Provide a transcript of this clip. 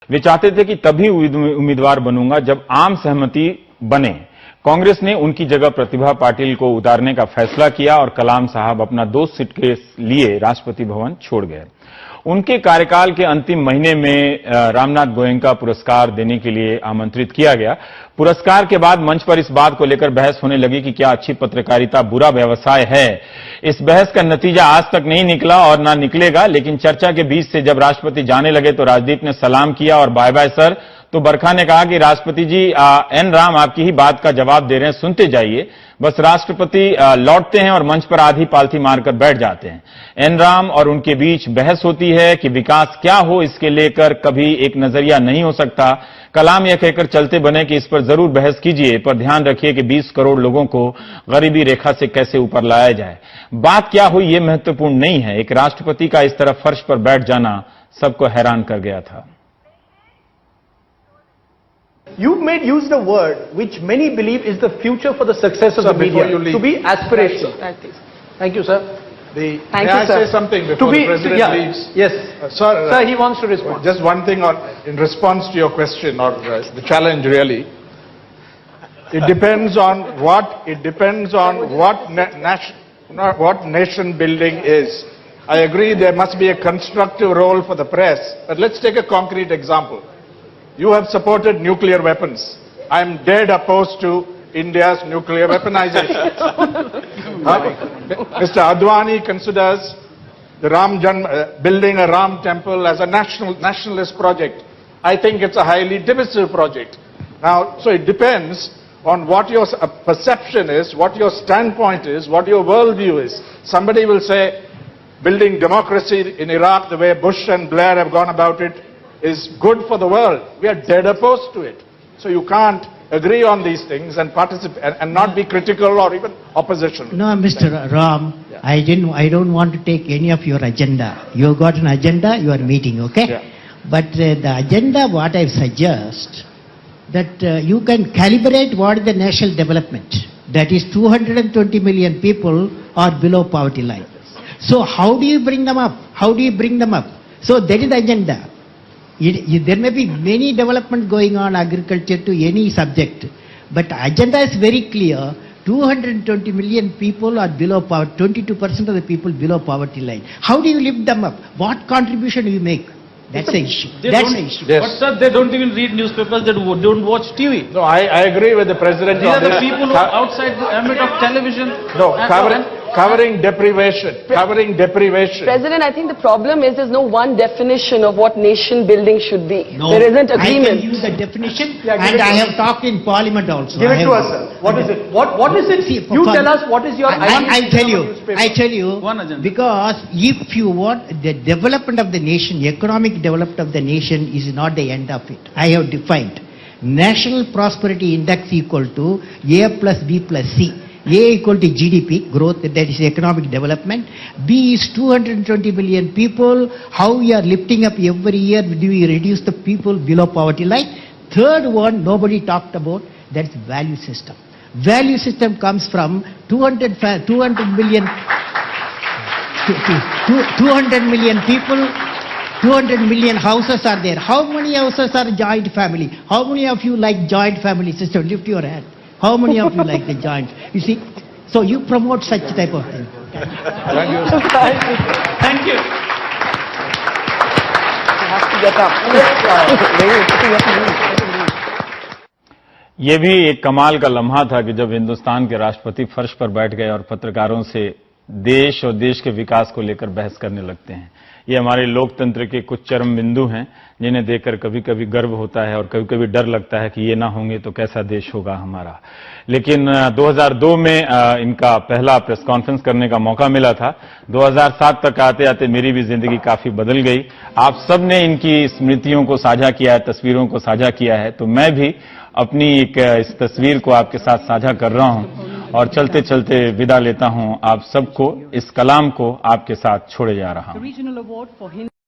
वे चाहते थे कि तभी उम्मीदवार बनूंगा जब आम सहमति बने। कांग्रेस ने उनकी जगह प्रतिभा पाटिल को उतारने का फैसला किया और कलाम साहब अपना 2 सीट के लिए राष्ट्रपति भवन छोड़ गए। उनके कार्यकाल के अंतिम महीने में रामनाथ गोयनका पुरस्कार देने के लिए आमंत्रित किया गया। पुरस्कार के बाद मंच पर इस बात को लेकर बहस होने लगी कि क्या अच्छी पत्रकारिता बुरा व्यवसाय है। इस बहस का नतीजा आज तक नहीं निकला और ना निकलेगा, लेकिन चर्चा के बीच से जब राष्ट्रपति जाने लगे तो राजदीप ने सलाम किया और बाय बाय सर, तो बरखा ने कहा कि राष्ट्रपति जी एन राम आपकी ही बात का जवाब दे रहे हैं, सुनते जाइए। बस राष्ट्रपति लौटते हैं और मंच पर आधी पालथी मारकर बैठ जाते हैं। एन राम और उनके बीच बहस होती है कि विकास क्या हो, इसके लेकर कभी एक नजरिया नहीं हो सकता। कलाम यह कहकर चलते बने कि इस पर जरूर बहस कीजिए, पर ध्यान रखिए कि 20 करोड़ लोगों को गरीबी रेखा से कैसे ऊपर लाया जाए। बात क्या हुई ये महत्वपूर्ण नहीं है, एक राष्ट्रपति का इस तरह फर्श पर बैठ जाना सबको हैरान कर गया था। You've made use the word which many believe is the future for the success of the media, to be aspirational. Thank you, sir. May I say something before the President leaves? Yes. Sir, he wants to respond. Just one thing in response to your question or the challenge really. It depends on what nation building is. I agree there must be a constructive role for the press, but let's take a concrete example. You have supported nuclear weapons. I am dead opposed to India's nuclear weaponization. Mr. Advani considers the building a Ram temple as a nationalist project. I think it's a highly divisive project. Now, so it depends on what your perception is, what your standpoint is, what your worldview is. Somebody will say building democracy in Iraq the way Bush and Blair have gone about it is good for the world. We are dead opposed to it. So you can't agree on these things and participate and not be critical or even opposition. No, Mr. Ram, yeah. I don't want to take any of your agenda. You got an agenda, you are meeting, okay? Yeah. But the agenda, what I suggest, that you can calibrate what is the national development. That is 220 million people are below poverty line. So how do you bring them up? How do you bring them up? So that is the agenda. There may be many development going on agriculture to any subject, but agenda is very clear. 220 million people are below poverty, 22% of the people below poverty line. How do you lift them up? What contribution do you make? That's the issue. That's the issue. Yes. But sir, they don't even read newspapers, they don't watch TV. No, I agree with the President. These are the people who are outside the ambit of television. No, covering deprivation. President, I think the problem is there's no one definition of what nation building should be. No, there isn't agreement. I can use the definition, and I have talked in Parliament also. Give it to us, sir. What is it? What is it? See, you tell us what is your... I tell you, because if you want the development of the nation, economic development of the nation is not the end of it. I have defined National Prosperity Index equal to A plus B plus C. A equal to GDP, growth, that is economic development. B is 220 million people. How we are lifting up every year, do we reduce the people below poverty line? Third one, nobody talked about, that's value system. Value system comes from 200 million people, 200 million houses are there. How many houses are joint family? How many of you like joint family system? Lift your hand. How many of you like the joint? You see, so you promote such type of thing. Thank you. Thank you. You have to get up. ये भी एक कमाल का लम्हा था कि जब हिंदुस्तान के राष्ट्रपति फर्श पर बैठ गए और पत्रकारों से देश और देश के विकास को लेकर बहस करने लगते हैं। ये हमारे लोकतंत्र के कुछ चरम बिंदु हैं जिन्हें देखकर कभी कभी गर्व होता है और कभी कभी डर लगता है कि ये ना होंगे तो कैसा देश होगा हमारा। लेकिन 2002 में इनका पहला प्रेस कॉन्फ्रेंस करने का मौका मिला था। 2007 तक आते आते मेरी भी जिंदगी काफी बदल गई। आप सब ने इनकी स्मृतियों को साझा किया है, तस्वीरों को साझा किया है, तो मैं भी अपनी एक इस तस्वीर को आपके साथ साझा कर रहा हूं और चलते चलते विदा लेता हूं आप सबको। इस कलाम को आपके साथ छोड़े जा रहा हूं।